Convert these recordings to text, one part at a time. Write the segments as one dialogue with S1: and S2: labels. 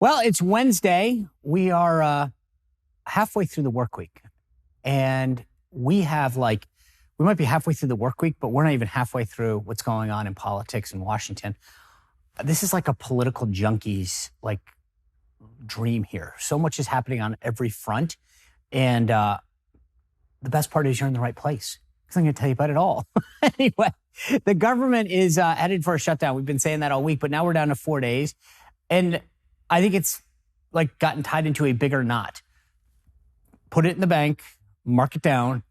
S1: Well, it's Wednesday. We are halfway through the work week. And we might be halfway through the work week, but we're not even halfway through what's going on in politics in Washington. This is like a political junkie's dream here. So much is happening on every front. And the best part is you're in the right place, because I'm going to tell you about it all. Anyway, the government is headed for a shutdown. We've been saying that all week, but now we're down to 4 days. And I think it's gotten tied into a bigger knot. Put it in the bank, mark it down.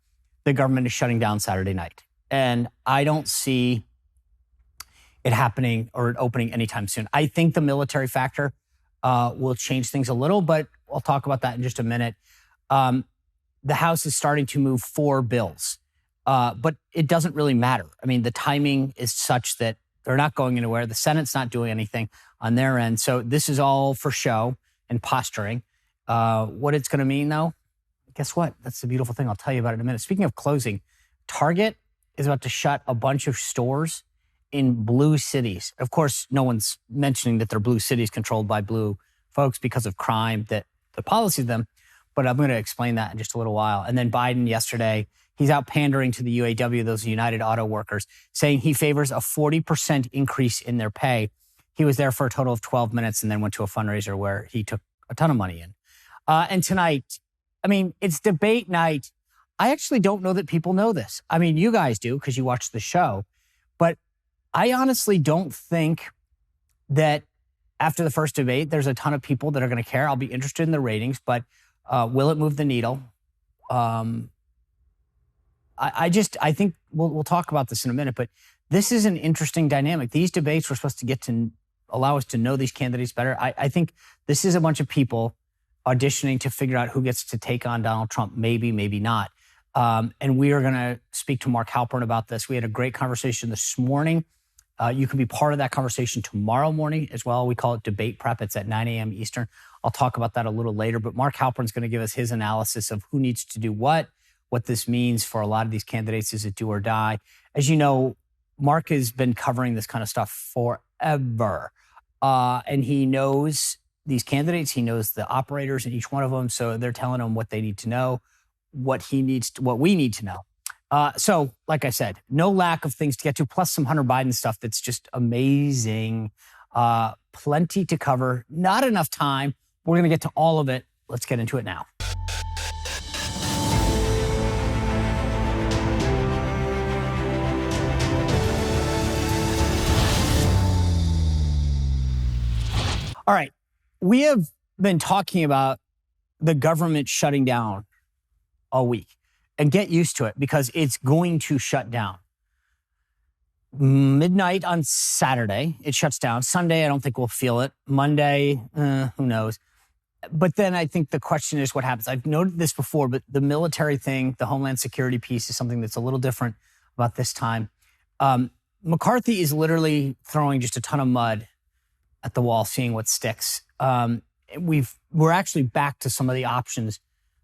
S1: The government is shutting down Saturday night. And I don't see it happening or opening anytime soon. I think the military factor will change things a little, but I'll talk about that in just a minute. The House is starting to move 4 bills, but it doesn't really matter. I mean, the timing is such that they're not going anywhere. The Senate's not doing anything on their end. So this is all for show and posturing. What it's going to mean, though, guess what? That's the beautiful thing. I'll tell you about it in a minute. Speaking of closing, Target is about to shut a bunch of stores in blue cities. Of course, no one's mentioning that they're blue cities controlled by blue folks because of crime, that the policy of them. But I'm going to explain that in just a little while. And then Biden yesterday, he's out pandering to the UAW, those United Auto Workers, saying he favors a 40% increase in their pay. He was there for a total of 12 minutes and then went to a fundraiser where he took a ton of money in. And tonight, I mean, it's debate night. I actually don't know that people know this. I mean, you guys do because you watch the show. But I honestly don't think that after the first debate, there's a ton of people that are going to care. I'll be interested in the ratings, but will it move the needle? I think we'll talk about this in a minute, but this is an interesting dynamic. These debates were supposed to get to allow us to know these candidates better. I think this is a bunch of people auditioning to figure out who gets to take on Donald Trump, maybe, maybe not. And we are going to speak to Mark Halperin about this. We had a great conversation this morning. You can be part of that conversation tomorrow morning as well. We call it debate prep. It's at 9 a.m. Eastern. I'll talk about that a little later. But Mark Halperin's going to give us his analysis of who needs to do what this means for a lot of these candidates. Is it do or die? As you know, Mark has been covering this kind of stuff forever. And he knows these candidates. He knows the operators in each one of them. So they're telling him what they need to know, what we need to know. So, like I said, no lack of things to get to, plus some Hunter Biden stuff that's just amazing. Plenty to cover, not enough time. We're going to get to all of it. Let's get into it now. All right. We have been talking about the government shutting down all week. And get used to it because it's going to shut down. Midnight on Saturday, it shuts down. Sunday, I don't think we'll feel it. Monday, who knows? But then I think the question is what happens. I've noted this before, but the military thing, the Homeland Security piece is something that's a little different about this time. McCarthy is literally throwing just a ton of mud at the wall, seeing what sticks. We're actually back to some of the options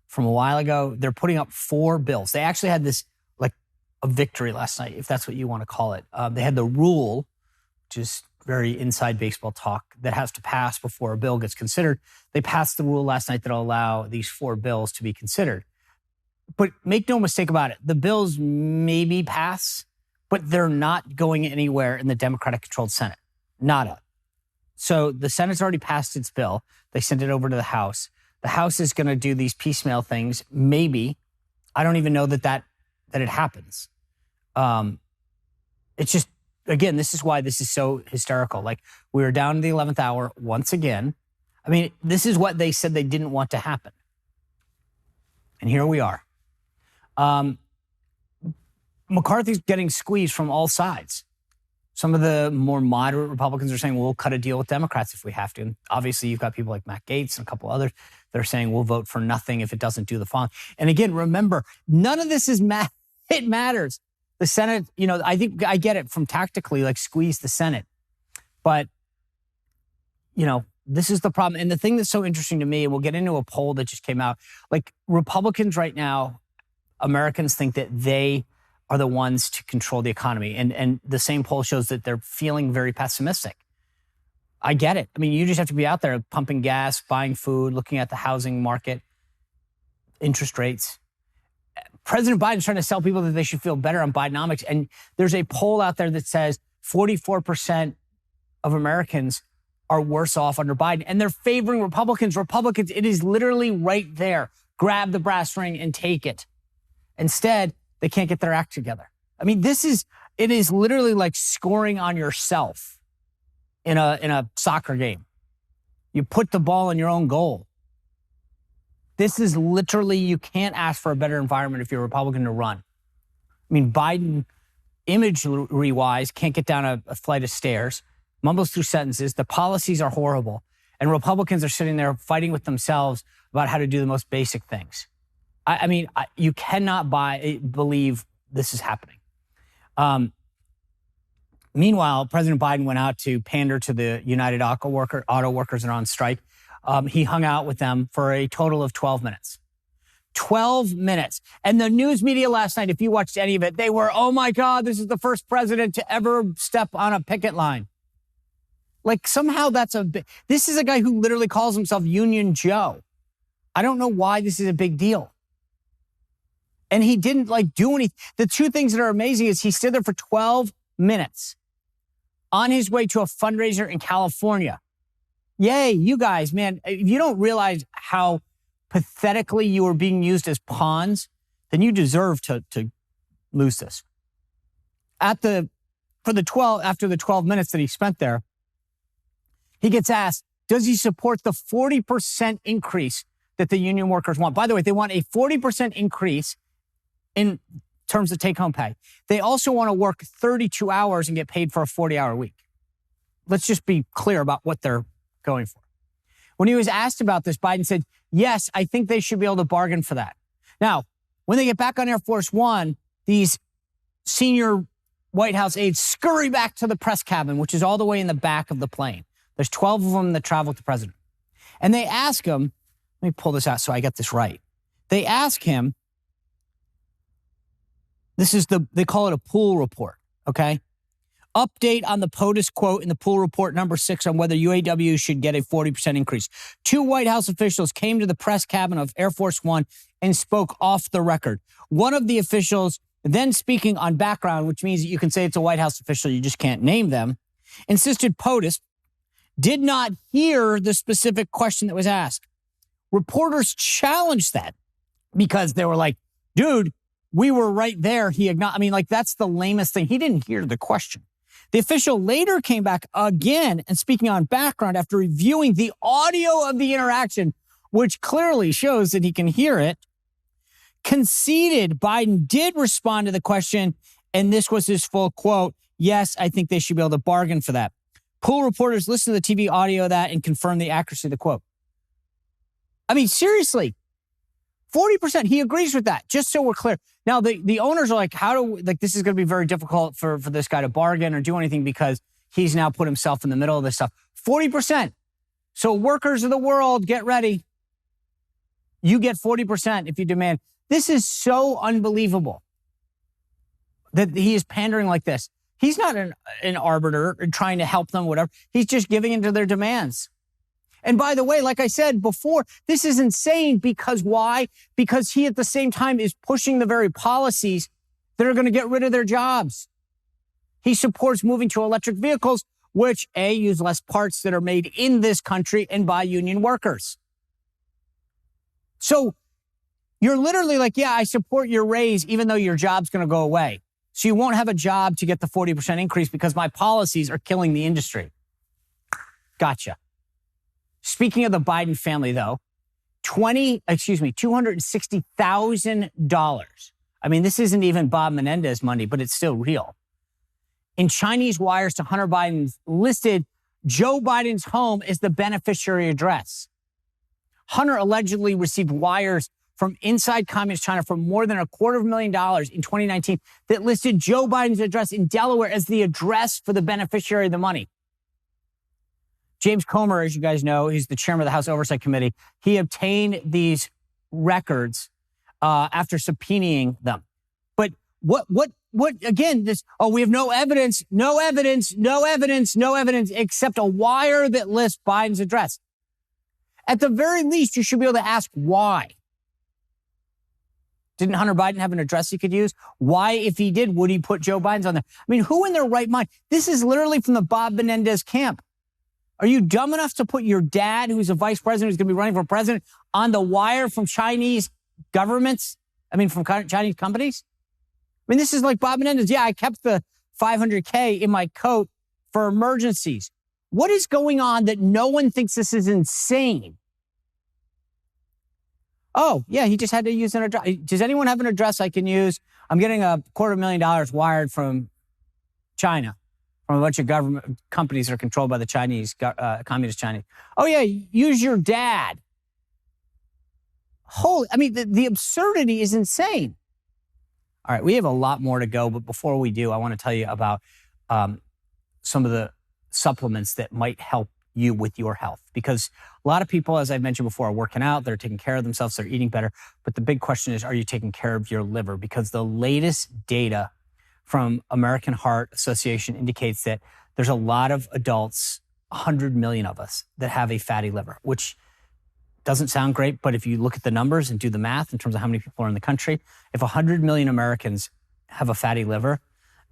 S1: from a while ago. They're putting up 4 bills. They actually had this, a victory last night, if that's what you want to call it. They had the rule, which is very inside baseball talk, that has to pass before a bill gets considered. They passed the rule last night that'll allow these 4 bills to be considered. But make no mistake about it, the bills maybe pass, but they're not going anywhere in the Democratic-controlled Senate. Nada. So the Senate's already passed its bill. They sent it over to the House. The House is going to do these piecemeal things. Maybe. I don't even know that it happens. It's just, again, this is why this is so hysterical. We were down to the 11th hour once again. I mean, this is what they said they didn't want to happen. And here we are. McCarthy's getting squeezed from all sides. Some of the more moderate Republicans are saying, we'll cut a deal with Democrats if we have to. And obviously, you've got people like Matt Gaetz and a couple others that are saying we'll vote for nothing if it doesn't do the following. And again, remember, none of this is it matters. The Senate, I think I get it from tactically, squeeze the Senate. But, this is the problem. And the thing that's so interesting to me, and we'll get into a poll that just came out, Republicans right now, Americans think that they are the ones to control the economy. And the same poll shows that they're feeling very pessimistic. I get it. I mean, you just have to be out there pumping gas, buying food, looking at the housing market, interest rates. President Biden's trying to sell people that they should feel better on Bidenomics. And there's a poll out there that says 44% of Americans are worse off under Biden. And they're favoring Republicans. Republicans, it is literally right there. Grab the brass ring and take it. Instead, they can't get their act together. I mean, it is literally like scoring on yourself in a soccer game. You put the ball in your own goal. This is literally, you can't ask for a better environment if you're a Republican to run. I mean, Biden, imagery-wise, can't get down a flight of stairs, mumbles through sentences. The policies are horrible. And Republicans are sitting there fighting with themselves about how to do the most basic things. I mean, you cannot believe this is happening. Meanwhile, President Biden went out to pander to the United Auto Workers that are on strike. He hung out with them for a total of 12 minutes. 12 minutes. And the news media last night, if you watched any of it, they were, oh my God, this is the first president to ever step on a picket line. Like somehow this is a guy who literally calls himself Union Joe. I don't know why this is a big deal. And he didn't do anything. The two things that are amazing is he stood there for 12 minutes on his way to a fundraiser in California. Yay, you guys, man, if you don't realize how pathetically you are being used as pawns, then you deserve to lose this. After the 12 minutes that he spent there, he gets asked, does he support the 40% increase that the union workers want? By the way, they want a 40% increase in terms of take-home pay. They also want to work 32 hours and get paid for a 40-hour week. Let's just be clear about what they're going for. When he was asked about this, Biden said, yes, I think they should be able to bargain for that. Now, when they get back on Air Force One, these senior White House aides scurry back to the press cabin, which is all the way in the back of the plane. There's 12 of them that travel with the president. And they ask him, let me pull this out so I get this right. They ask him, they call it a pool report, okay? Update on the POTUS quote in the pool report number 6 on whether UAW should get a 40% increase. 2 White House officials came to the press cabin of Air Force One and spoke off the record. One of the officials, then speaking on background, which means you can say it's a White House official, you just can't name them, insisted POTUS did not hear the specific question that was asked. Reporters challenged that because they were like, dude, we were right there. That's the lamest thing. He didn't hear the question. The official later came back again and speaking on background after reviewing the audio of the interaction, which clearly shows that he can hear it, conceded Biden did respond to the question, and this was his full quote. Yes, I think they should be able to bargain for that. Pool reporters listened to the TV audio of that and confirmed the accuracy of the quote. I mean, seriously, 40%. He agrees with that, just so we're clear. Now, the owners are like, this is going to be very difficult for this guy to bargain or do anything because he's now put himself in the middle of this stuff. 40%. So workers of the world, get ready. You get 40% if you demand. This is so unbelievable that he is pandering like this. He's not an arbiter trying to help them, whatever. He's just giving into their demands. And by the way, like I said before, this is insane because why? Because he at the same time is pushing the very policies that are going to get rid of their jobs. He supports moving to electric vehicles, which use less parts that are made in this country and by union workers. So you're literally like, yeah, I support your raise, even though your job's going to go away. So you won't have a job to get the 40% increase because my policies are killing the industry. Gotcha. Speaking of the Biden family, though, $260,000. I mean, this isn't even Bob Menendez money, but it's still real. In Chinese wires to Hunter Biden listed Joe Biden's home as the beneficiary address. Hunter allegedly received wires from inside Communist China for more than $250,000 in 2019 that listed Joe Biden's address in Delaware as the address for the beneficiary of the money. James Comer, as you guys know, he's the chairman of the House Oversight Committee. He obtained these records after subpoenaing them. But what again, we have no evidence, except a wire that lists Biden's address. At the very least, you should be able to ask why. Didn't Hunter Biden have an address he could use? Why, if he did, would he put Joe Biden's on there? I mean, who in their right mind? This is literally from the Bob Menendez camp. Are you dumb enough to put your dad, who's a vice president, who's going to be running for president, on the wire from Chinese governments? I mean, from Chinese companies? I mean, this is like Bob Menendez. Yeah, I kept the $500K in my coat for emergencies. What is going on that no one thinks this is insane? Oh, yeah, he just had to use an address. Does anyone have an address I can use? I'm getting $250,000 wired from China, from a bunch of government companies that are controlled by the Chinese, communist Chinese. Oh, yeah, use your dad. The absurdity is insane. All right, we have a lot more to go, but before we do, I want to tell you about some of the supplements that might help you with your health. Because a lot of people, as I've mentioned before, are working out, they're taking care of themselves, they're eating better. But the big question is, are you taking care of your liver? Because the latest data from American Heart Association indicates that there's a lot of adults, 100 million of us, that have a fatty liver, which doesn't sound great, but if you look at the numbers and do the math in terms of how many people are in the country, if 100 million Americans have a fatty liver,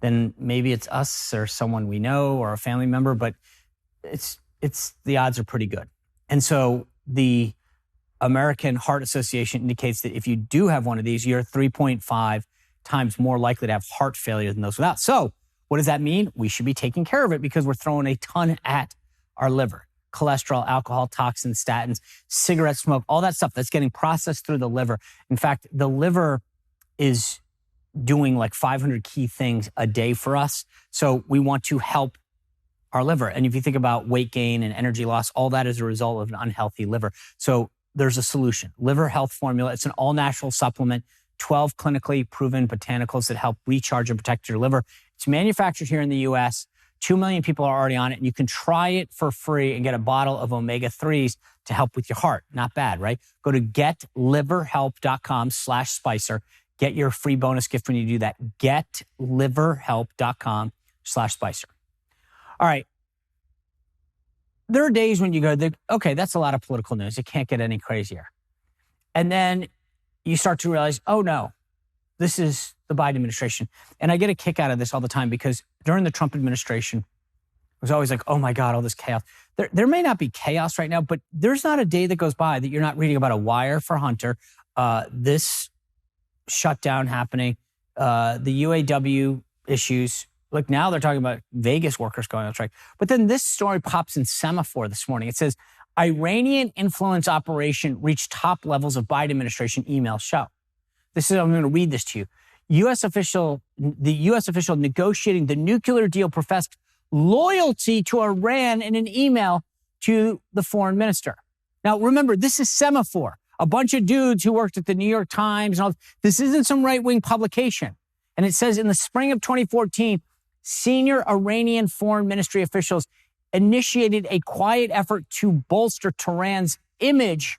S1: then maybe it's us or someone we know or a family member, but the odds are pretty good. And so the American Heart Association indicates that if you do have one of these, you're 3.5 times more likely to have heart failure than those without. So what does that mean? We should be taking care of it because we're throwing a ton at our liver. Cholesterol, alcohol, toxins, statins, cigarette smoke, all that stuff that's getting processed through the liver. In fact, the liver is doing like 500 key things a day for us. So we want to help our liver. And if you think about weight gain and energy loss, all that is a result of an unhealthy liver. So there's a solution. Liver Health Formula. It's an all-natural supplement, 12 clinically proven botanicals that help recharge and protect your liver. It's manufactured here in the U.S. 2 million people are already on it, and you can try it for free and get a bottle of omega-3s to help with your heart. Not bad, right? Go to getliverhelp.com/Spicer. Get your free bonus gift when you do that. Getliverhelp.com/Spicer. All right. There are days when you go, okay, that's a lot of political news. It can't get any crazier. And then you start to realize, oh no, this is the Biden administration. And I get a kick out of this all the time because during the Trump administration, it was always like, oh my God, all this chaos. There may not be chaos right now, but there's not a day that goes by that you're not reading about a wire for Hunter, this shutdown happening, the UAW issues. Look, now they're talking about Vegas workers going on strike. But then this story pops in Semaphore this morning. It says, Iranian influence operation reached top levels of Biden administration emails show. I'm going to read this to you. The U.S. official negotiating the nuclear deal professed loyalty to Iran in an email to the foreign minister. Now, remember, this is Semaphore, a bunch of dudes who worked at the New York Times. And all. This isn't some right-wing publication. And it says in the spring of 2014, senior Iranian foreign ministry officials initiated a quiet effort to bolster Tehran's image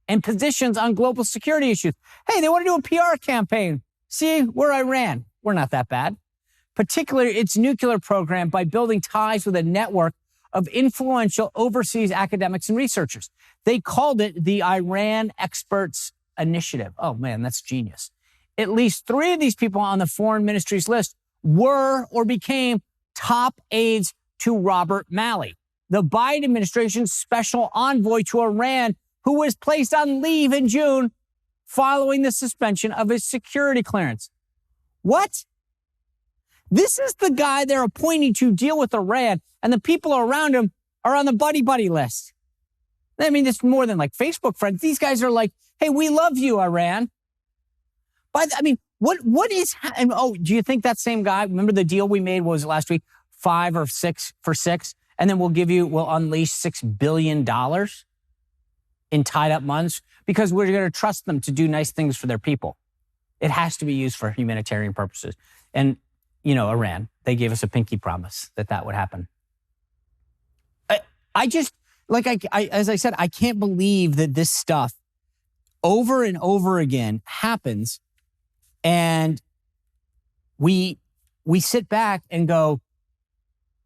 S1: and positions on global security issues. Hey, they want to do a PR campaign. See, we're Iran. We're not that bad. Particularly its nuclear program by building ties with a network of influential overseas academics and researchers. They called it the Iran Experts Initiative. Oh man, that's genius. At least 3 of these people on the foreign ministry's list were or became top aides to Robert Malley, the Biden administration's special envoy to Iran, who was placed on leave in June following the suspension of his security clearance. What? This is the guy they're appointing to deal with Iran, and the people around him are on the buddy-buddy list. I mean, it's more than like Facebook friends. These guys are like, hey, we love you, Iran. What is, do you think that same guy, remember the deal we made was last week, 5 or 6 for 6, and then we'll unleash $6 billion in tied up months because we're going to trust them to do nice things for their people. It has to be used for humanitarian purposes. And, Iran, they gave us a pinky promise that would happen. As I said, I can't believe that this stuff over and over again happens. And we we sit back and go,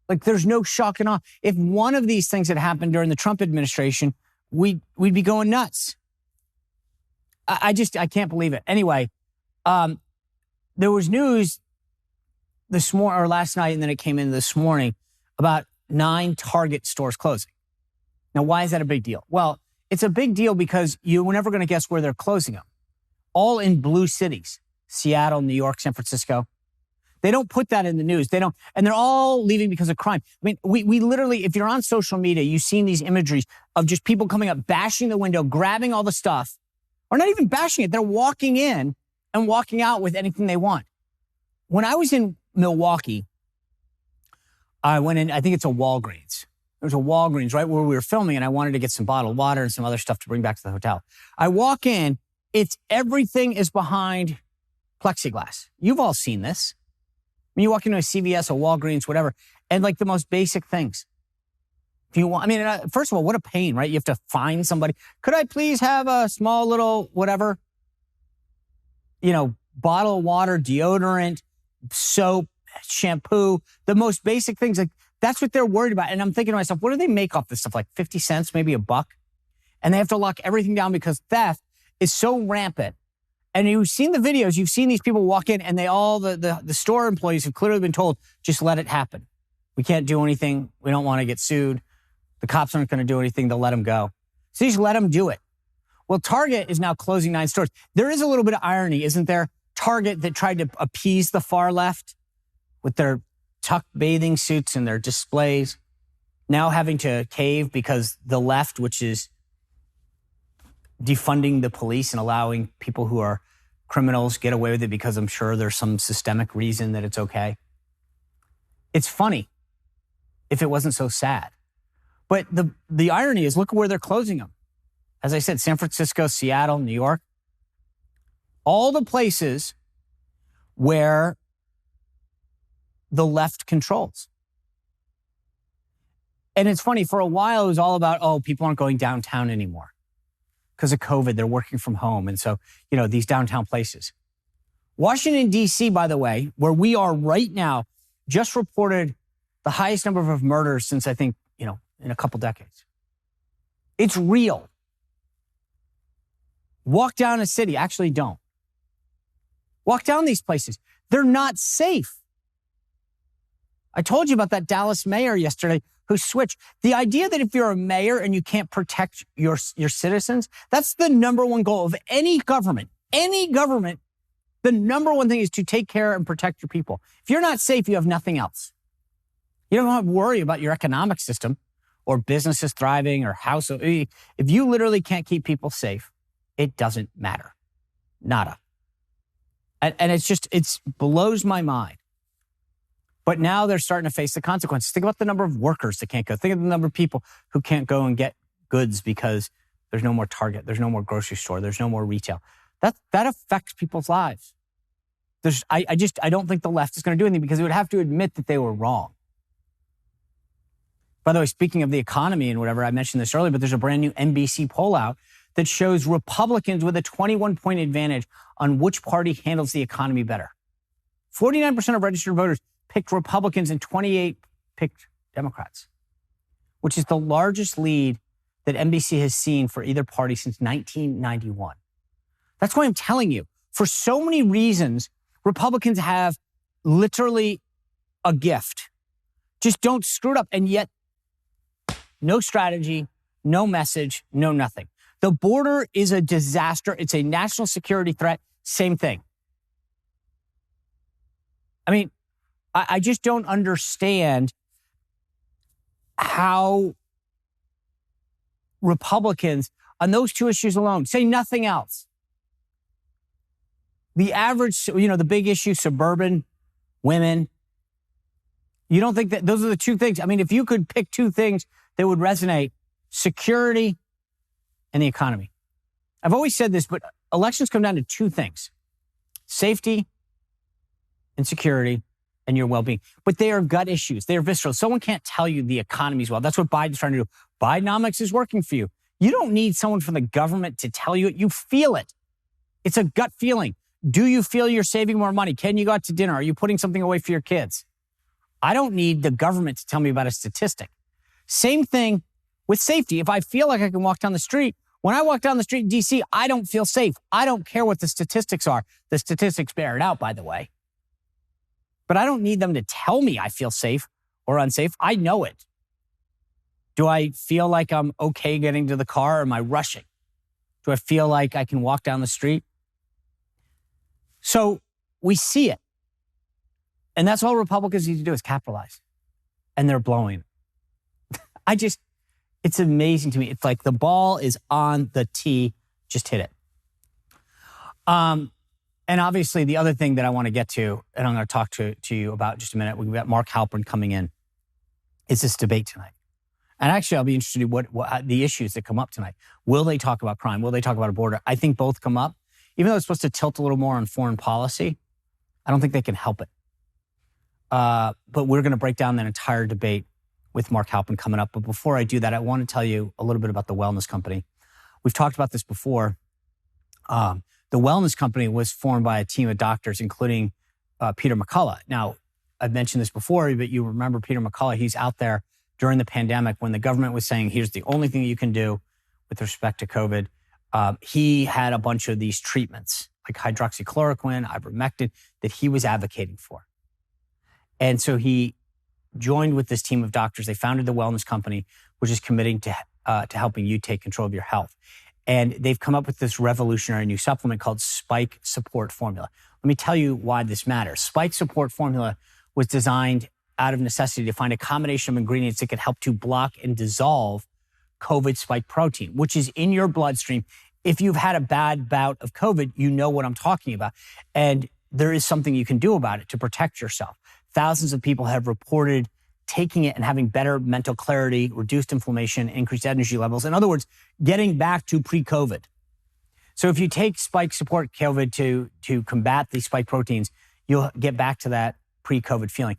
S1: like, there's no shock and awe. If one of these things had happened during the Trump administration, we'd be going nuts. I can't believe it. Anyway, there was news this morning or last night, and then it came in this morning about 9 Target stores closing. Now, why is that a big deal? Well, it's a big deal because you were never going to guess where they're closing them. All in blue cities, Seattle, New York, San Francisco. They don't put that in the news. They don't, and they're all leaving because of crime. I mean, we literally, if you're on social media, you've seen these imageries of just people coming up, bashing the window, grabbing all the stuff, or not even bashing it. They're walking in and walking out with anything they want. When I was in Milwaukee, I went in, I think it's a Walgreens. There was a Walgreens right where we were filming, and I wanted to get some bottled water and some other stuff to bring back to the hotel. I walk in, everything is behind plexiglass. You've all seen this. When you walk into a CVS, a Walgreens, whatever, and like the most basic things. If you want, first of all, what a pain, right? You have to find somebody. Could I please have a small little whatever, bottle of water, deodorant, soap, shampoo, the most basic things. Like, that's what they're worried about. And I'm thinking to myself, what do they make off this stuff? Like 50 cents, maybe $1? And they have to lock everything down because theft is so rampant. And you've seen the videos, you've seen these people walk in, and the store employees have clearly been told, just let it happen. We can't do anything. We don't want to get sued. The cops aren't going to do anything. They'll let them go. So just let them do it. Well, Target is now closing 9 stores. There is a little bit of irony, isn't there? Target that tried to appease the far left with their tucked bathing suits and their displays, now having to cave because the left, which is defunding the police and allowing people who are criminals get away with it because I'm sure there's some systemic reason that it's okay. It's funny if it wasn't so sad. But the irony is, look at where they're closing them. As I said, San Francisco, Seattle, New York, all the places where the left controls. And it's funny, for a while it was all about, people aren't going downtown anymore. Because of COVID, they're working from home. And so, these downtown places. Washington, D.C., by the way, where we are right now, just reported the highest number of murders since, I think, in a couple decades. It's real. Walk down a city. Actually, don't. Walk down these places. They're not safe. I told you about that Dallas mayor yesterday who switched. The idea that if you're a mayor and you can't protect your citizens, that's the number one goal of any government. Any government, the number one thing is to take care and protect your people. If you're not safe, you have nothing else. You don't have to worry about your economic system or businesses thriving or house. If you literally can't keep people safe, it doesn't matter. Nada. And it blows my mind. But now they're starting to face the consequences. Think about the number of workers that can't go. Think of the number of people who can't go and get goods because there's no more Target, there's no more grocery store, there's no more retail. That affects people's lives. I don't think the left is going to do anything because it would have to admit that they were wrong. By the way, speaking of the economy and whatever, I mentioned this earlier, but there's a brand new NBC poll out that shows Republicans with a 21-point advantage on which party handles the economy better. 49% of registered voters picked Republicans and 28 picked Democrats, which is the largest lead that NBC has seen for either party since 1991. That's why I'm telling you, for so many reasons, Republicans have literally a gift. Just don't screw it up. And yet, no strategy, no message, no nothing. The border is a disaster. It's a national security threat. Same thing. I mean, I just don't understand how Republicans, on those two issues alone, say nothing else. The average, the big issue, suburban women, you don't think that those are the two things? I mean, if you could pick two things that would resonate, security and the economy. I've always said this, but elections come down to two things: safety and security and your well-being. But they are gut issues. They are visceral. Someone can't tell you the economy as well. That's what Biden's trying to do. Bidenomics is working for you. You don't need someone from the government to tell you it. You feel it. It's a gut feeling. Do you feel you're saving more money? Can you go out to dinner? Are you putting something away for your kids? I don't need the government to tell me about a statistic. Same thing with safety. If I feel like I can walk down the street, when I walk down the street in DC, I don't feel safe. I don't care what the statistics are. The statistics bear it out, by the way. But I don't need them to tell me I feel safe or unsafe. I know it. Do I feel like I'm okay getting to the car, or am I rushing? Do I feel like I can walk down the street? So we see it. And that's all Republicans need to do is capitalize. And they're blowing it. It's amazing to me. It's like the ball is on the tee, just hit it. And obviously the other thing that I want to get to, and I'm going to talk to you about in just a minute, we've got Mark Halperin coming in, is this debate tonight. And actually, I'll be interested in what the issues that come up tonight. Will they talk about crime? Will they talk about a border? I think both come up. Even though it's supposed to tilt a little more on foreign policy, I don't think they can help it. But we're going to break down that entire debate with Mark Halprin coming up. But before I do that, I want to tell you a little bit about the wellness company. We've talked about this before. The wellness company was formed by a team of doctors, including Peter McCullough. Now, I've mentioned this before, but you remember Peter McCullough. He's out there during the pandemic when the government was saying, here's the only thing you can do with respect to COVID. He had a bunch of these treatments like hydroxychloroquine, ivermectin, that he was advocating for. And so he joined with this team of doctors. They founded the wellness company, which is committing to helping you take control of your health. And they've come up with this revolutionary new supplement called Spike Support Formula. Let me tell you why this matters. Spike Support Formula was designed out of necessity to find a combination of ingredients that could help to block and dissolve COVID spike protein, which is in your bloodstream. If you've had a bad bout of COVID, you know what I'm talking about. And there is something you can do about it to protect yourself. Thousands of people have reported taking it and having better mental clarity, reduced inflammation, increased energy levels. In other words, getting back to pre-COVID. So if you take Spike Support COVID to combat these spike proteins, you'll get back to that pre-COVID feeling.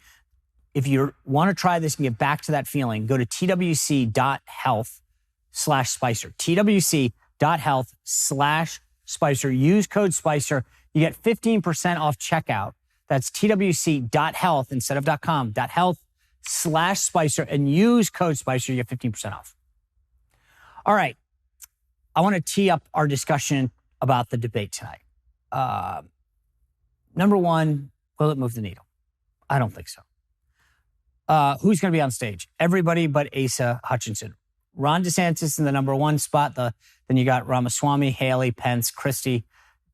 S1: If you want to try this and get back to that feeling, go to twc.health/Spicer. twc.health/Spicer. Use code Spicer. You get 15% off checkout. That's twc.health instead of .com, .health/Spicer, and use code Spicer. You get 15% off. All right. I want to tee up our discussion about the debate tonight. Number one, will it move the needle? I don't think so. Who's going to be on stage? Everybody but Asa Hutchinson. Ron DeSantis in the number one spot. Then you got Ramaswamy, Haley, Pence, Christie,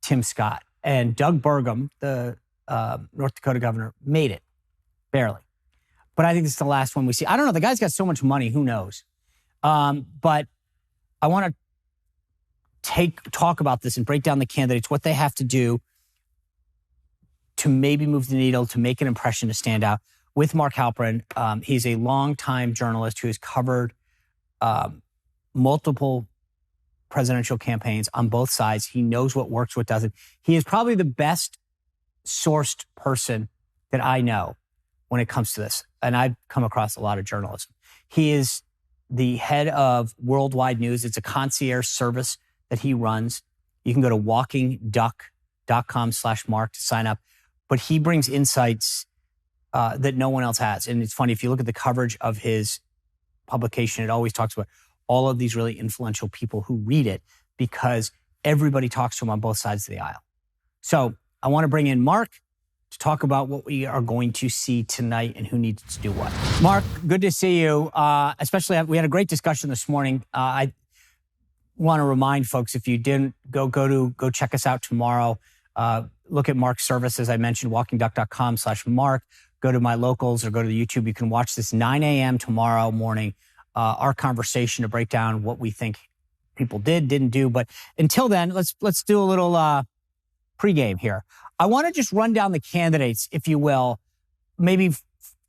S1: Tim Scott. And Doug Burgum, the North Dakota governor, made it. Barely. But I think this is the last one we see. I don't know. The guy's got so much money. Who knows? But I want to talk about this and break down the candidates, what they have to do to maybe move the needle, to make an impression, to stand out. With Mark Halperin, he's a longtime journalist who has covered multiple presidential campaigns on both sides. He knows what works, what doesn't. He is probably the best sourced person that I know when it comes to this. And I've come across a lot of journalism. He is the head of Worldwide News. It's a concierge service that he runs. You can go to walkingduck.com/Mark to sign up. But he brings insights that no one else has. And it's funny, if you look at the coverage of his publication, it always talks about all of these really influential people who read it because everybody talks to him on both sides of the aisle. So I want to bring in Mark to talk about what we are going to see tonight and who needs to do what. Mark, good to see you. Especially, we had a great discussion this morning. I want to remind folks, if you didn't, go check us out tomorrow. Look at Mark's service, as I mentioned, walkingduck.com/Mark. Go to my locals or go to YouTube. You can watch this 9 a.m. tomorrow morning, our conversation to break down what we think people didn't do. But until then, let's do a little pregame here. I want to just run down the candidates, if you will, maybe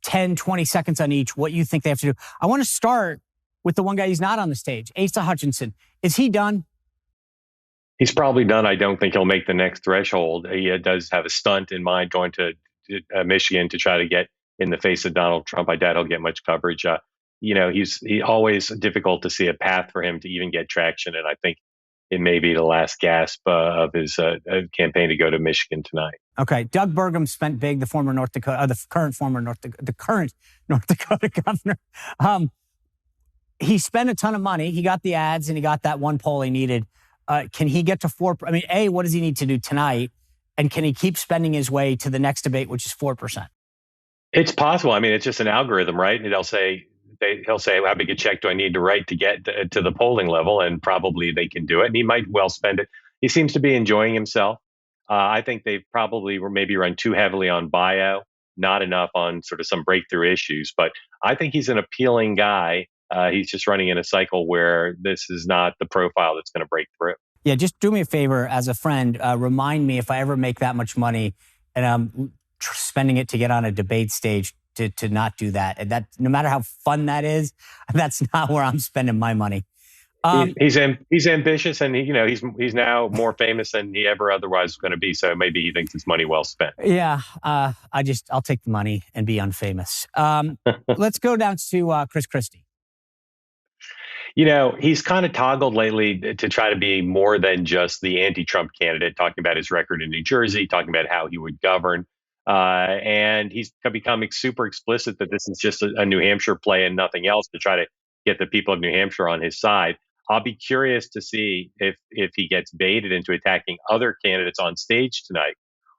S1: 10, 20 seconds on each, what you think they have to do. I want to start with the one guy who's not on the stage, Asa Hutchinson. Is he done?
S2: He's probably done. I don't think he'll make the next threshold. He does have a stunt in mind going to Michigan to try to get in the face of Donald Trump. I doubt he'll get much coverage. He's always difficult to see a path for him to even get traction. And I think it may be the last gasp of his campaign to go to Michigan tonight.
S1: Okay, Doug Burgum spent big. The former North Dakota, the current North Dakota governor. He spent a ton of money. He got the ads and he got that one poll he needed. Can he get to 4%? I mean, A, what does he need to do tonight? And can he keep spending his way to the next debate, which is 4%?
S2: It's possible. I mean, it's just an algorithm, right? And he'll say, how big a check do I need to write to get to the polling level? And probably they can do it. And he might well spend it. He seems to be enjoying himself. I think they've probably maybe run too heavily on bio, not enough on sort of some breakthrough issues. But I think he's an appealing guy. He's just running in a cycle where this is not the profile that's going to break through.
S1: Yeah, just do me a favor as a friend. Remind me if I ever make that much money and I'm spending it to get on a debate stage to not do that. And that, no matter how fun that is, that's not where I'm spending my money.
S2: He's ambitious, and he's now more famous than he ever otherwise was going to be. So maybe he thinks it's money well spent.
S1: Yeah, I'll take the money and be unfamous. Let's go down to Chris Christie.
S2: He's kind of toggled lately to try to be more than just the anti-Trump candidate, talking about his record in New Jersey, talking about how he would govern. And he's becoming super explicit that this is just a New Hampshire play and nothing else, to try to get the people of New Hampshire on his side. I'll be curious to see if he gets baited into attacking other candidates on stage tonight,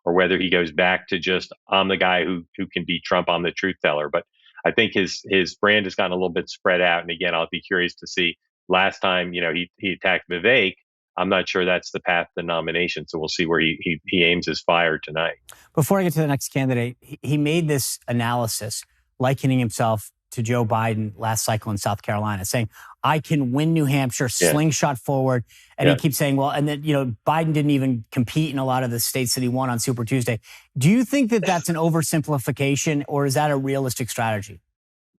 S2: or whether he goes back to just, I'm the guy who can beat Trump, I'm the truth teller. But I think his brand has gotten a little bit spread out. And again, I'll be curious to see. Last time, he attacked Vivek. I'm not sure that's the path to nomination. So we'll see where he aims his fire tonight.
S1: Before I get to the next candidate, he made this analysis likening himself to Joe Biden last cycle in South Carolina, saying, I can win New Hampshire, slingshot forward. And he keeps saying, well, and then, Biden didn't even compete in a lot of the states that he won on Super Tuesday. Do you think that that's an oversimplification, or is that a realistic strategy?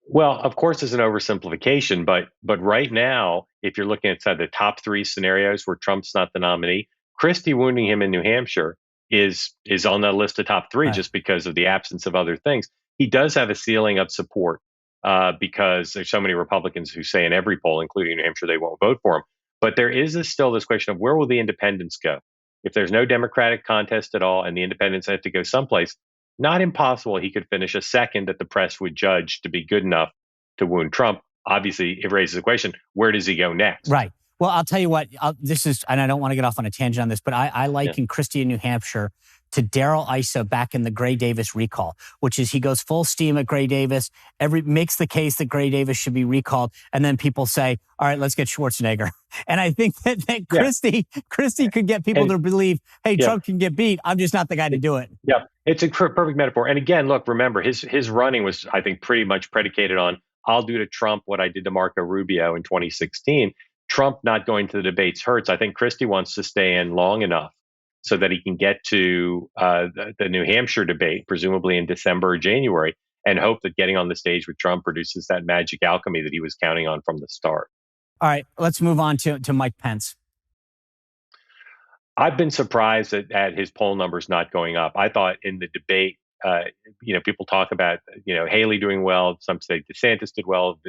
S2: Well, of course, it's an oversimplification, but right now, if you're looking at the top three scenarios where Trump's not the nominee, Christie wounding him in New Hampshire is on the list of top three, right, just because of the absence of other things. He does have a ceiling of support because there's so many Republicans who say in every poll, including New Hampshire, they won't vote for him. But there is still this question of where will the independents go? If there's no Democratic contest at all and the independents have to go someplace, not impossible he could finish a second that the press would judge to be good enough to wound Trump. Obviously, it raises the question, where does he go next?
S1: Right. Well, I'll tell you what, and I don't want to get off on a tangent on this, but I liken Christie in New Hampshire to Darrell Issa back in the Gray Davis recall, which is he goes full steam at Gray Davis, makes the case that Gray Davis should be recalled, and then people say, all right, let's get Schwarzenegger. And I think that Christie could get people to believe, hey, Trump can get beat. I'm just not the guy to do it.
S2: Yeah, it's a perfect metaphor. And again, look, remember, his running was, I think, pretty much predicated on, I'll do to Trump what I did to Marco Rubio in 2016. Trump not going to the debates hurts. I think Christie wants to stay in long enough so that he can get to the New Hampshire debate, presumably in December or January, and hope that getting on the stage with Trump produces that magic alchemy that he was counting on from the start.
S1: All right, let's move on to Mike Pence.
S2: I've been surprised at his poll numbers not going up. I thought in the debate, people talk about, Haley doing well. Some say DeSantis did well,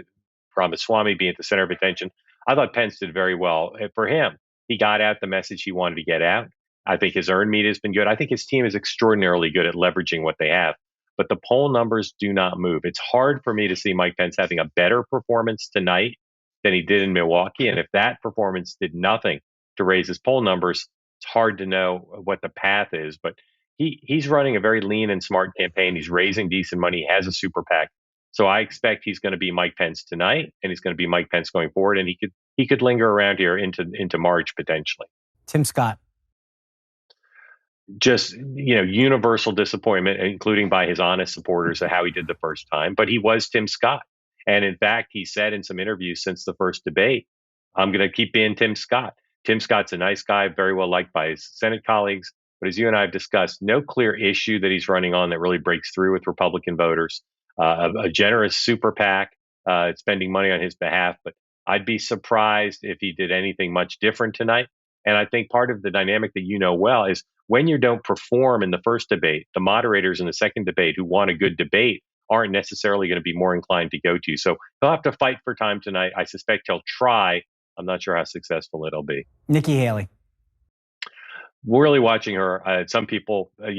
S2: Ramaswamy being at the center of attention. I thought Pence did very well. For him, he got out the message he wanted to get out. I think his earned media has been good. I think his team is extraordinarily good at leveraging what they have. But the poll numbers do not move. It's hard for me to see Mike Pence having a better performance tonight than he did in Milwaukee. And if that performance did nothing to raise his poll numbers, it's hard to know what the path is. But he's running a very lean and smart campaign. He's raising decent money. He has a super PAC. So I expect he's going to be Mike Pence tonight, and he's going to be Mike Pence going forward. And he could linger around here into March potentially.
S1: Tim Scott.
S2: Just, universal disappointment, including by his honest supporters, of how he did the first time. But he was Tim Scott. And in fact, he said in some interviews since the first debate, I'm going to keep being Tim Scott. Tim Scott's a nice guy, very well liked by his Senate colleagues. But as you and I have discussed, no clear issue that he's running on that really breaks through with Republican voters. A generous super PAC, spending money on his behalf. But I'd be surprised if he did anything much different tonight. And I think part of the dynamic that well is when you don't perform in the first debate, the moderators in the second debate who want a good debate aren't necessarily going to be more inclined to go to you. So he'll have to fight for time tonight. I suspect he'll try, I'm not sure how successful it'll be.
S1: Nikki Haley.
S2: We're really watching her. Some people, are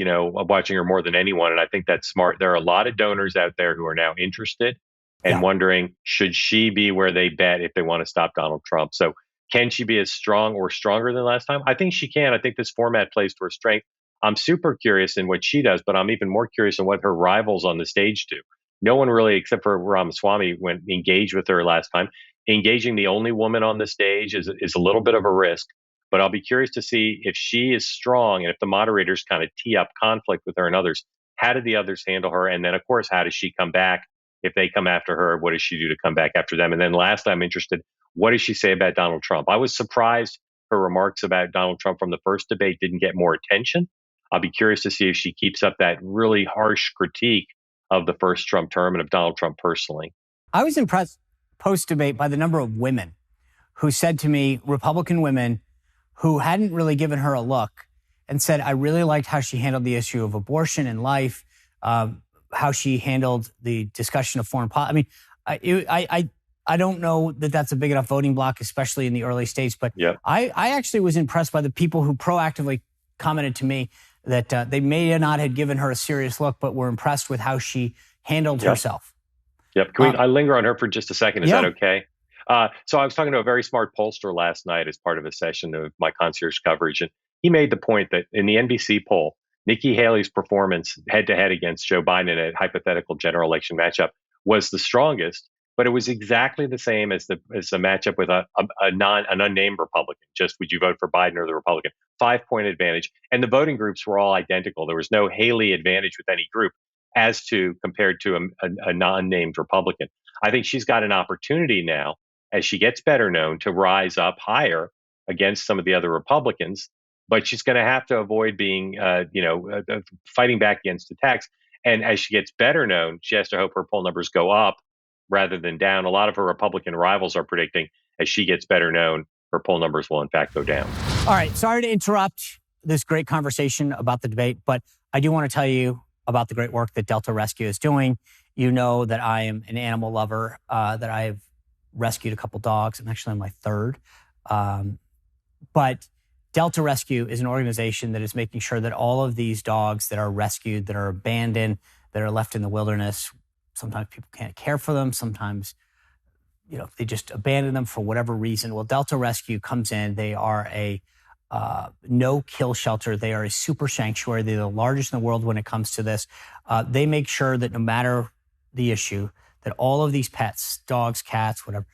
S2: watching her more than anyone, and I think that's smart. There are a lot of donors out there who are now interested and
S1: Yeah.
S2: wondering, should she be where they bet if they want to stop Donald Trump? So can she be as strong or stronger than last time? I think she can. I think this format plays to her strength. I'm super curious in what she does, but I'm even more curious in what her rivals on the stage do. No one really, except for Ramaswamy, went engaged with her last time. Engaging the only woman on the stage is a little bit of a risk. But I'll be curious to see if she is strong and if the moderators kind of tee up conflict with her and others. How do the others handle her? And then, of course, how does she come back? If they come after her, what does she do to come back after them? And then lastly, I'm interested, what does she say about Donald Trump? I was surprised her remarks about Donald Trump from the first debate didn't get more attention. I'll be curious to see if she keeps up that really harsh critique of the first Trump term and of Donald Trump personally.
S1: I was impressed post-debate by the number of women who said to me, Republican women, who hadn't really given her a look, and said, I really liked how she handled the issue of abortion and life, how she handled the discussion of foreign policy. I mean, I don't know that that's a big enough voting block, especially in the early states, but
S2: Yep.
S1: I actually was impressed by the people who proactively commented to me that they may not have given her a serious look, but were impressed with how she handled herself.
S2: Yep. Can I linger on her for just a second? Is that okay? So I was talking to a very smart pollster last night as part of a session of my concierge coverage, and he made the point that in the NBC poll, Nikki Haley's performance head-to-head against Joe Biden in a hypothetical general election matchup was the strongest, but it was exactly the same as the matchup with an unnamed Republican. Just would you vote for Biden or the Republican? 5-point advantage, and the voting groups were all identical. There was no Haley advantage with any group as to compared to a non-named Republican. I think she's got an opportunity now, as she gets better known, to rise up higher against some of the other Republicans, but she's going to have to avoid being, fighting back against attacks. And as she gets better known, she has to hope her poll numbers go up rather than down. A lot of her Republican rivals are predicting as she gets better known, her poll numbers will in fact go down.
S1: All right. Sorry to interrupt this great conversation about the debate, but I do want to tell you about the great work that Delta Rescue is doing. You know that I am an animal lover, that I have rescued a couple dogs. I'm actually on my third. But Delta Rescue is an organization that is making sure that all of these dogs that are rescued, that are abandoned, that are left in the wilderness, sometimes people can't care for them. Sometimes, they just abandon them for whatever reason. Well, Delta Rescue comes in. They are a no-kill shelter. They are a super sanctuary. They're the largest in the world when it comes to this. They make sure that no matter the issue, that all of these pets, dogs, cats, whatever,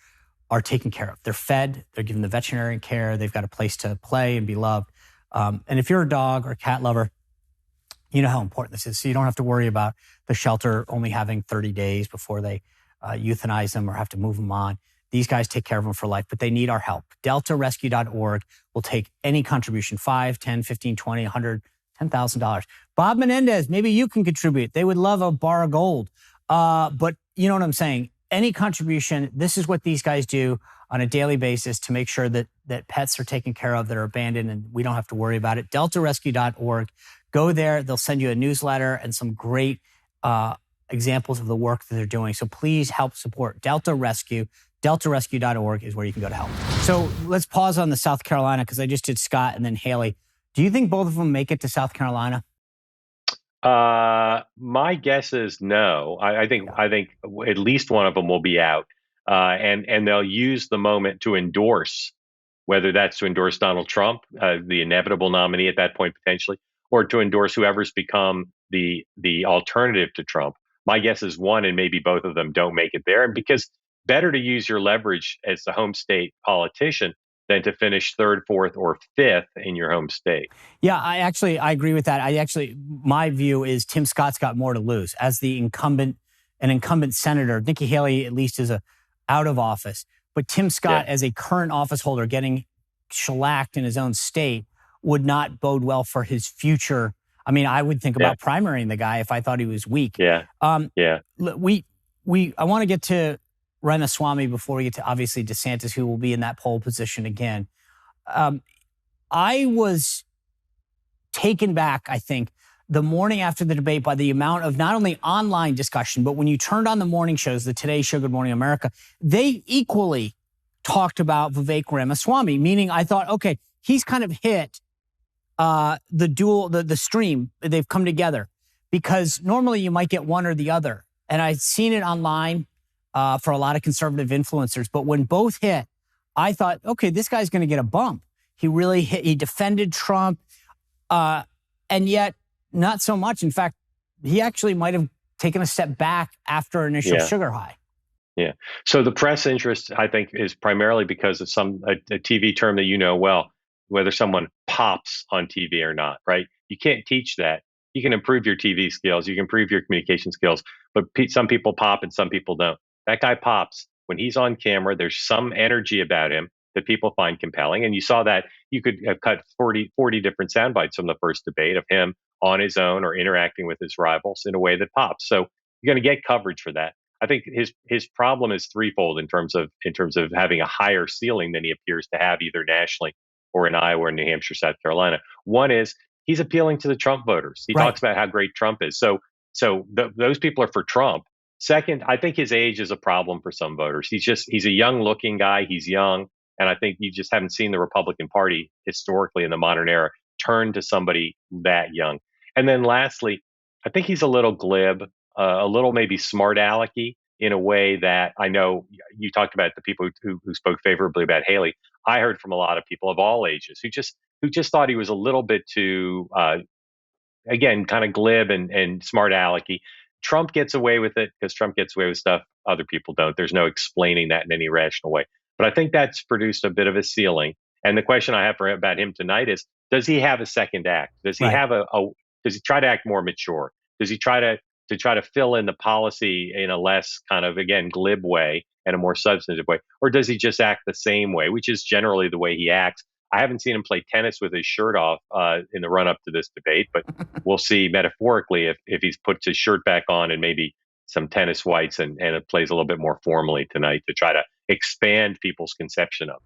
S1: are taken care of. They're fed, they're given the veterinary care, they've got a place to play and be loved. And if you're a dog or cat lover, you know how important this is. So you don't have to worry about the shelter only having 30 days before they euthanize them or have to move them on. These guys take care of them for life, but they need our help. DeltaRescue.org will take any contribution, 5, 10, 15, 20, 100, $10,000. Bob Menendez, maybe you can contribute. They would love a bar of gold. But you know what I'm saying? Any contribution, this is what these guys do on a daily basis to make sure that pets are taken care of, that are abandoned, and we don't have to worry about it. DeltaRescue.org. Go there. They'll send you a newsletter and some great examples of the work that they're doing. So please help support Delta Rescue. DeltaRescue.org is where you can go to help. So let's pause on the South Carolina, because I just did Scott and then Haley. Do you think both of them make it to South Carolina?
S2: My guess is no. I think at least one of them will be out, and they'll use the moment to endorse, whether that's to endorse Donald Trump, the inevitable nominee at that point potentially, or to endorse whoever's become the alternative to Trump. My guess is one and maybe both of them don't make it there, and because better to use your leverage as the home state politician than to finish third, fourth, or fifth in your home state.
S1: Yeah, I agree with that. My view is Tim Scott's got more to lose as an incumbent senator. Nikki Haley at least is out of office, but Tim Scott as a current office holder getting shellacked in his own state would not bode well for his future. I mean, I would think about primarying the guy if I thought he was weak. I want to get to Ramaswamy before we get to obviously DeSantis, who will be in that pole position again. I was taken back, I think, the morning after the debate by the amount of not only online discussion, but when you turned on the morning shows, the Today Show, Good Morning America, they equally talked about Vivek Ramaswamy, meaning I thought, okay, he's kind of hit the stream. They've come together because normally you might get one or the other. And I'd seen it online for a lot of conservative influencers. But when both hit, I thought, okay, this guy's going to get a bump. He really hit, he defended Trump. And yet not so much. In fact, he actually might have taken a step back after initial sugar high.
S2: Yeah. So the press interest, I think, is primarily because of a TV term that you know well, whether someone pops on TV or not, right? You can't teach that. You can improve your TV skills, you can improve your communication skills, but some people pop and some people don't. That guy pops. When he's on camera, there's some energy about him that people find compelling. And you saw that you could have cut 40 different sound bites from the first debate of him on his own or interacting with his rivals in a way that pops. So you're going to get coverage for that. I think his problem is threefold in terms of having a higher ceiling than he appears to have either nationally or in Iowa or New Hampshire, South Carolina. One is he's appealing to the Trump voters. He talks about how great Trump is. So those people are for Trump. Second, I think his age is a problem for some voters. He's a young looking guy. He's young. And I think you just haven't seen the Republican Party historically in the modern era turn to somebody that young. And then lastly, I think he's a little glib, a little maybe smart alecky in a way that I know you talked about the people who spoke favorably about Haley. I heard from a lot of people of all ages who just thought he was a little bit too, again, kind of glib and smart alecky. Trump gets away with it because Trump gets away with stuff other people don't. There's no explaining that in any rational way. But I think that's produced a bit of a ceiling. And the question I have about him tonight is, does he have a second act? Does he have does he try to act more mature? Does he try to fill in the policy in a less kind of, again, glib way and a more substantive way? Or does he just act the same way, which is generally the way he acts? I haven't seen him play tennis with his shirt off in the run up to this debate, but we'll see metaphorically if he's puts his shirt back on and maybe some tennis whites and it plays a little bit more formally tonight to try to expand people's conception of.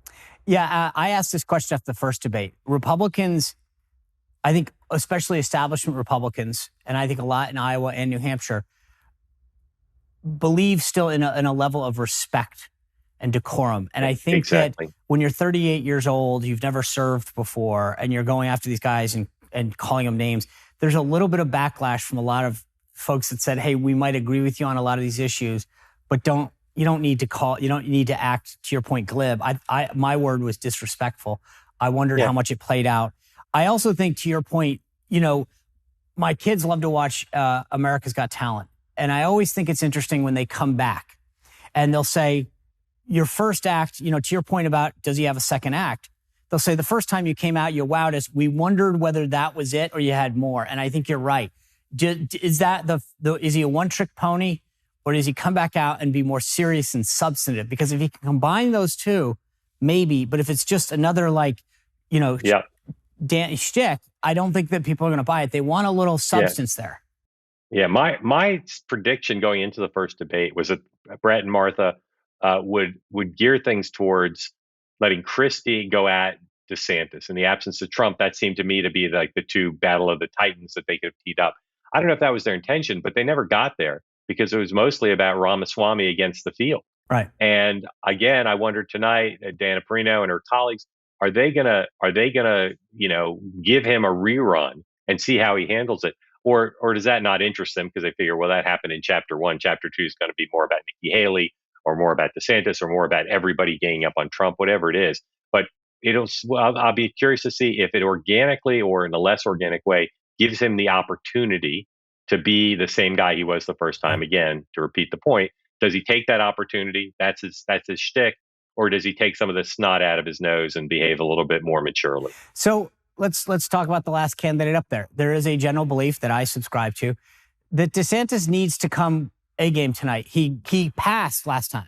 S1: Yeah, I asked this question after the first debate. Republicans, I think especially establishment Republicans, and I think a lot in Iowa and New Hampshire, believe still in a level of respect and decorum. And I think that when you're 38 years old, you've never served before, and you're going after these guys and calling them names, there's a little bit of backlash from a lot of folks that said, hey, we might agree with you on a lot of these issues, but you don't need to act, to your point, glib. My word was disrespectful. I wondered how much it played out. I also think, to your point, my kids love to watch America's Got Talent. And I always think it's interesting when they come back and they'll say, your first act, to your point about does he have a second act? They'll say the first time you came out, you wowed us. We wondered whether that was it or you had more. And I think you're right. Is that is he a one-trick pony, or does he come back out and be more serious and substantive? Because if he can combine those two, maybe. But if it's just another shtick, I don't think that people are going to buy it. They want a little substance there.
S2: Yeah, my prediction going into the first debate was that Brett and Martha would gear things towards letting Christie go at DeSantis. In the absence of Trump, that seemed to me to be like the two battle of the titans that they could have teed up. I don't know if that was their intention, but they never got there because it was mostly about Ramaswamy against the field.
S1: Right.
S2: And again, I wonder tonight, Dana Perino and her colleagues, are they gonna give him a rerun and see how he handles it? Or does that not interest them because they figure, well, that happened in chapter 1. Chapter 2 is going to be more about Nikki Haley or more about DeSantis or more about everybody ganging up on Trump, whatever it is. But I'll be curious to see if it organically or in a less organic way gives him the opportunity to be the same guy he was the first time. Again, to repeat the point, does he take that opportunity? That's his shtick. Or does he take some of the snot out of his nose and behave a little bit more maturely?
S1: So let's talk about the last candidate up there. There is a general belief that I subscribe to that DeSantis needs to come A game tonight. He passed last time.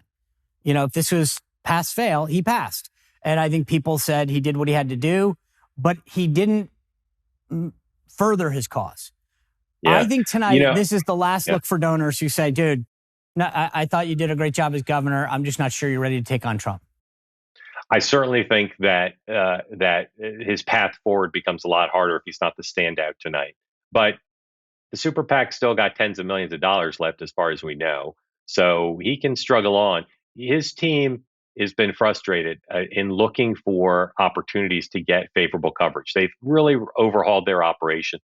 S1: If this was pass fail, he passed. And I think people said he did what he had to do, but he didn't further his cause. Yeah. I think tonight, this is the last look for donors who say, dude, no, I thought you did a great job as governor. I'm just not sure you're ready to take on Trump.
S2: I certainly think that his path forward becomes a lot harder if he's not the standout tonight. But the super PAC still got tens of millions of dollars left as far as we know. So he can struggle on. His team has been frustrated in looking for opportunities to get favorable coverage. They've really overhauled their operation.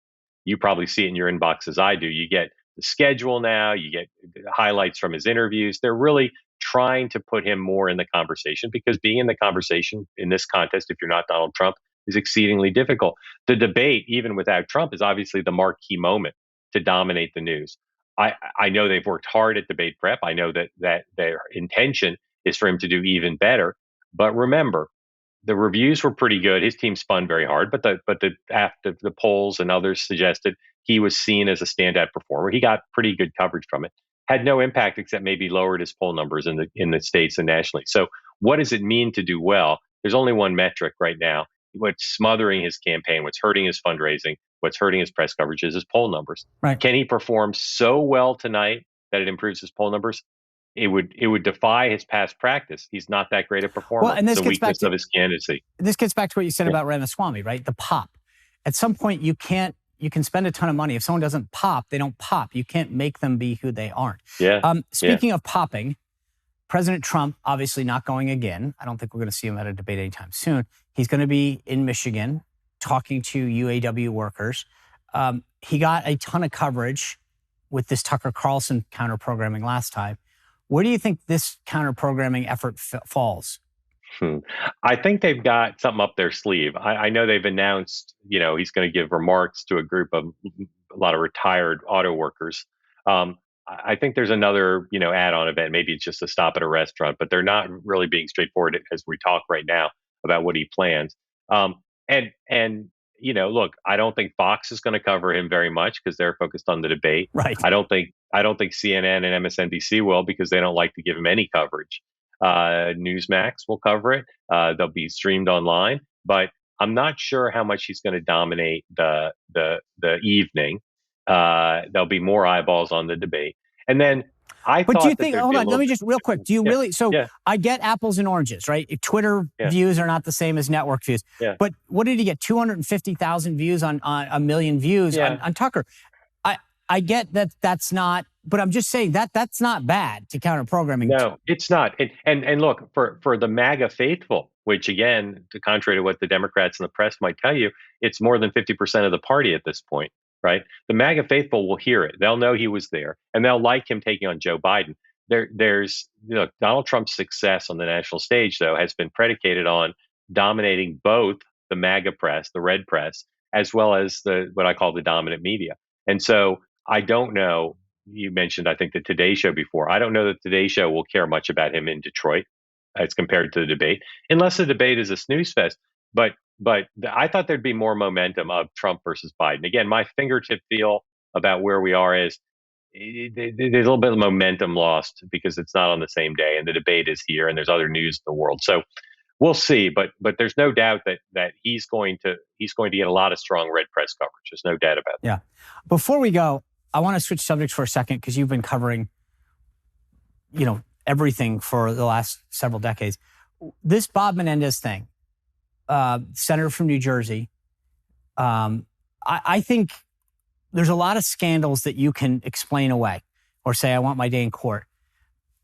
S2: You probably see it in your inbox as I do. You get the schedule now, you get highlights from his interviews. They're really trying to put him more in the conversation because being in the conversation in this contest, if you're not Donald Trump, is exceedingly difficult. The debate, even without Trump, is obviously the marquee moment to dominate the news. I know they've worked hard at debate prep. I know that their intention is for him to do even better. But remember, the reviews were pretty good. His team spun very hard, but after the polls and others suggested he was seen as a standout performer. He got pretty good coverage from it. Had no impact except maybe lowered his poll numbers in the states and nationally. So what does it mean to do well? There's only one metric right now. What's smothering his campaign, what's hurting his fundraising, what's hurting his press coverage is his poll numbers.
S1: Right.
S2: Can he perform so well tonight that it improves his poll numbers? It would defy his past practice. He's not that great a performer.
S1: Well, and this
S2: the
S1: gets
S2: weakness
S1: back to,
S2: of his candidacy.
S1: This gets back to what you said about Ramaswamy, right? The pop. At some point, you can spend a ton of money. If someone doesn't pop, they don't pop. You can't make them be who they aren't. Speaking of popping, President Trump obviously not going again. I don't think we're going to see him at a debate anytime soon. He's going to be in Michigan talking to UAW workers. He got a ton of coverage with this Tucker Carlson counter-programming last time. Where do you think this counter-programming effort falls?
S2: I think they've got something up their sleeve. I know they've announced, he's going to give remarks to a group of a lot of retired auto workers. I think there's another, add-on event. Maybe it's just a stop at a restaurant, but they're not really being straightforward as we talk right now about what he plans. Look, I don't think Fox is going to cover him very much because they're focused on the debate.
S1: Right.
S2: I don't think CNN and MSNBC will because they don't like to give him any coverage. Newsmax will cover it. They'll be streamed online, but I'm not sure how much he's going to dominate the evening. There'll be more eyeballs on the debate, and then
S1: But do you think? Hold on, let me just real quick. Do you really? So
S2: yeah.
S1: I get apples and oranges, right? Twitter views are not the same as network views.
S2: Yeah.
S1: But what did he get? 250,000 views on a million views on Tucker. I get that that's not. But I'm just saying that's not bad to counter programming.
S2: No, it's not. And look, for the MAGA faithful, which again, to contrary to what the Democrats and the press might tell you, it's more than 50% of the party at this point, right? The MAGA faithful will hear it. They'll know he was there, and they'll like him taking on Joe Biden. There's Donald Trump's success on the national stage, though, has been predicated on dominating both the MAGA press, the red press, as well as what I call the dominant media. And so I don't know. You mentioned, I think, the Today Show before. I don't know that Today Show will care much about him in Detroit as compared to the debate, unless the debate is a snooze fest. But I thought there'd be more momentum of Trump versus Biden. Again, my fingertip feel about where we are is there's a little bit of momentum lost because it's not on the same day, and the debate is here, and there's other news in the world. So we'll see. But there's no doubt that he's going to get a lot of strong red press coverage. There's no doubt about that.
S1: Yeah. Before we go, I want to switch subjects for a second because you've been covering, everything for the last several decades. This Bob Menendez thing, senator from New Jersey, I think there's a lot of scandals that you can explain away or say, I want my day in court.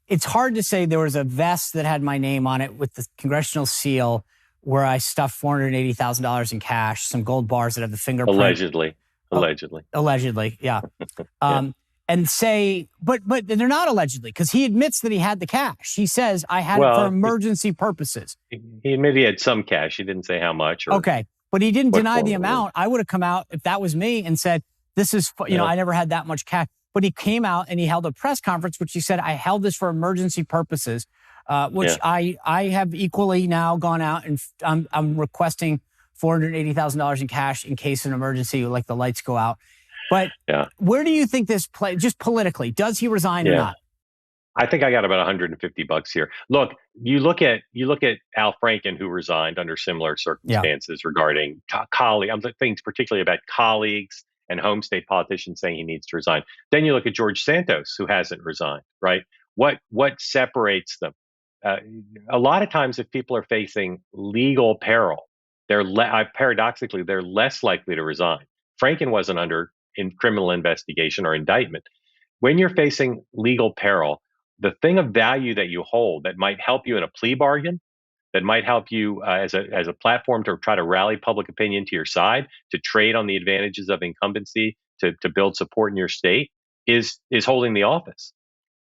S1: It's hard to say there was a vest that had my name on it with the congressional seal where I stuffed $480,000 in cash, some gold bars that have the fingerprint. Allegedly, yeah. And say, but they're not allegedly because he admits that he had the cash. He says, I had it for emergency purposes.
S2: He admitted he had some cash. He didn't say how much.
S1: Okay, but he didn't deny the amount. I would have come out if that was me and said, this is, I never had that much cash. But he came out and he held a press conference, which he said, I held this for emergency purposes, which I have equally now gone out and I'm requesting $480,000 in cash in case of an emergency, like the lights go out. But where do you think this plays, just politically? Does he resign or not?
S2: I think I got about $150 here. Look, you look at Al Franken, who resigned under similar circumstances regarding colleagues. I'm thinking particularly about colleagues and home state politicians saying he needs to resign. Then you look at George Santos, who hasn't resigned, right? What separates them? A lot of times, if people are facing legal peril, paradoxically, they're less likely to resign. Franken wasn't under in criminal investigation or indictment. When you're facing legal peril, the thing of value that you hold that might help you in a plea bargain, that might help you as a platform to try to rally public opinion to your side, to trade on the advantages of incumbency, to build support in your state, is holding the office.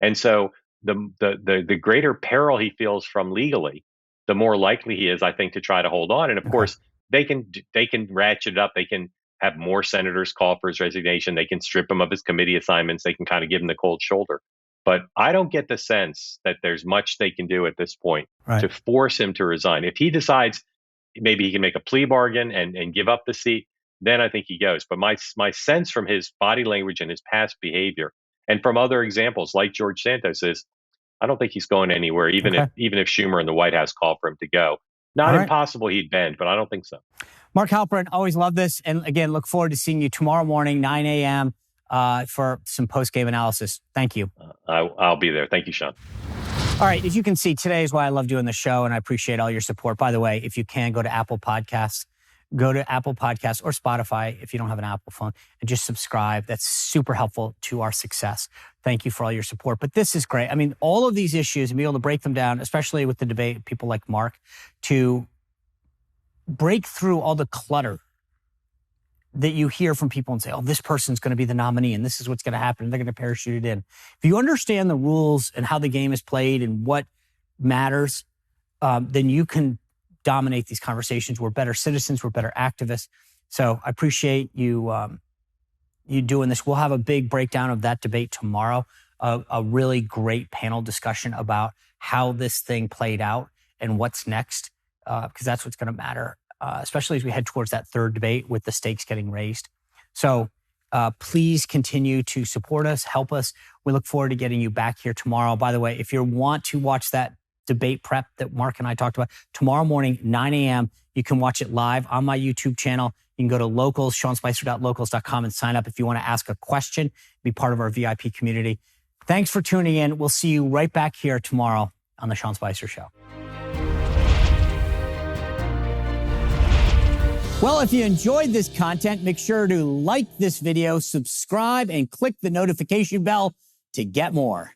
S2: And so the greater peril he feels from legally, the more likely he is, I think, to try to hold on. And of course, they can ratchet it up. They can have more senators call for his resignation. They can strip him of his committee assignments. They can kind of give him the cold shoulder. But I don't get the sense that there's much they can do at this point to force him to resign. If he decides maybe he can make a plea bargain and give up the seat, then I think he goes. But my sense from his body language and his past behavior, and from other examples like George Santos, is I don't think he's going anywhere, even if Schumer and the White House call for him to go. Not impossible he'd bend, but I don't think so.
S1: Mark Halperin, always love this. And again, look forward to seeing you tomorrow morning, 9 a.m. For some post-game analysis. Thank you.
S2: I'll be there. Thank you, Sean.
S1: All right. As you can see, today is why I love doing the show, and I appreciate all your support. By the way, if you can, go to Apple Podcasts. Go to Apple Podcasts or Spotify if you don't have an Apple phone, and just subscribe. That's super helpful to our success. Thank you for all your support. But this is great. I mean, all of these issues, and be able to break them down, especially with the debate, people like Mark, to break through all the clutter that you hear from people and say, oh, this person's going to be the nominee and this is what's going to happen. They're going to parachute it in. If you understand the rules and how the game is played and what matters, then you can dominate these conversations. We're better citizens. We're better activists. So I appreciate you you doing this. We'll have a big breakdown of that debate tomorrow, a really great panel discussion about how this thing played out and what's next, because that's what's going to matter. Especially as we head towards that third debate with the stakes getting raised. So please continue to support us, help us. We look forward to getting you back here tomorrow. By the way, if you want to watch that debate prep that Mark and I talked about, tomorrow morning, 9 a.m., you can watch it live on my YouTube channel. You can go to locals, seanspicer.locals.com, and sign up if you want to ask a question, be part of our VIP community. Thanks for tuning in. We'll see you right back here tomorrow on The Sean Spicer Show. Well, if you enjoyed this content, make sure to like this video, subscribe, and click the notification bell to get more.